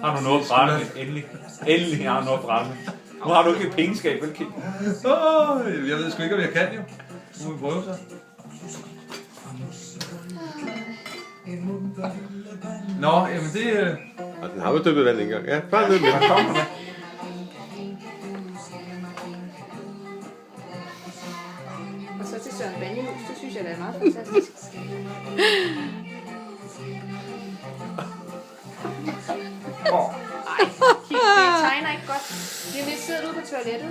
Har du noget at brænde? Endelig har du noget at brænde. Nu har du ikke et pengeskab, vel Kim? Jeg ved sgu ikke, om jeg kan jo. Nu må vi prøve så. Nå, jamen det... Og den har jo dyppet vand engang. Ja, bare ned med. Hvad kommer der? Og så til Søren Banjemus, det synes jeg, det er meget fantastisk. Ej, Kim, det tegner ikke godt. Lige om lidt sidder du ude på toilettet.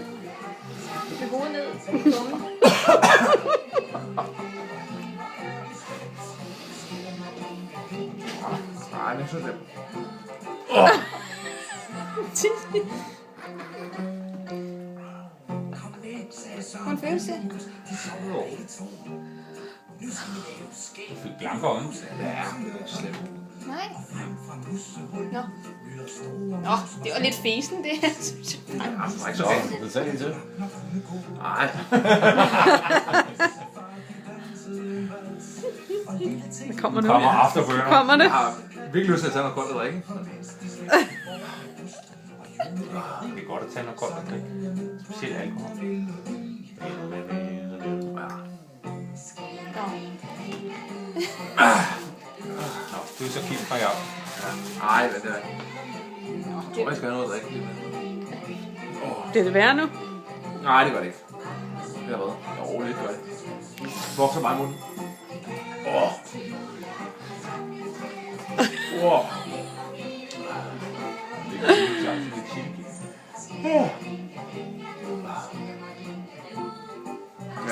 Med hovedet ned på tungen. Nej, det er så nemt. Hvordan føles det? Fik blanke øjne. Ja, slemt. Nej. Nå. Nå, det var lidt fesen, det her, synes jeg. Det var ikke så galt. Det sagde en til. Nej. Kommer nu. Kommer afterburner. Kommer det? Jeg har virkelig lyst til at tage noget koldt at drikke. Det er godt at tage noget koldt at drikke. Specielt alkohol. Nå, det er så Kim fra jer. Nej, hvad det er. Jeg tror, jeg skal have noget at drikke. Bliver det værre nu? Nej, det gør det ikke. Det er hvad? Jo, lidt gør det. Vokser meget i munden.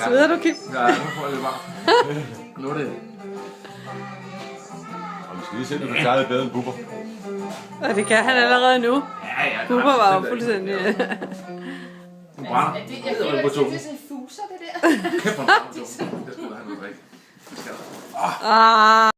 Sveder du, Kim? Ja, nu får jeg lidt varmt. Nu er det. Og vi skal lige se, om du kan klare det bedre end Bubber. Og det kan han allerede nu. Ja, ja. Bubber var jo fuldstændig... Du brænder. Jeg føler, det er sådan en fuser, det der. Kæft, hvor brænder du. Det skulle du have noget at drikke. Det skal der. Ah.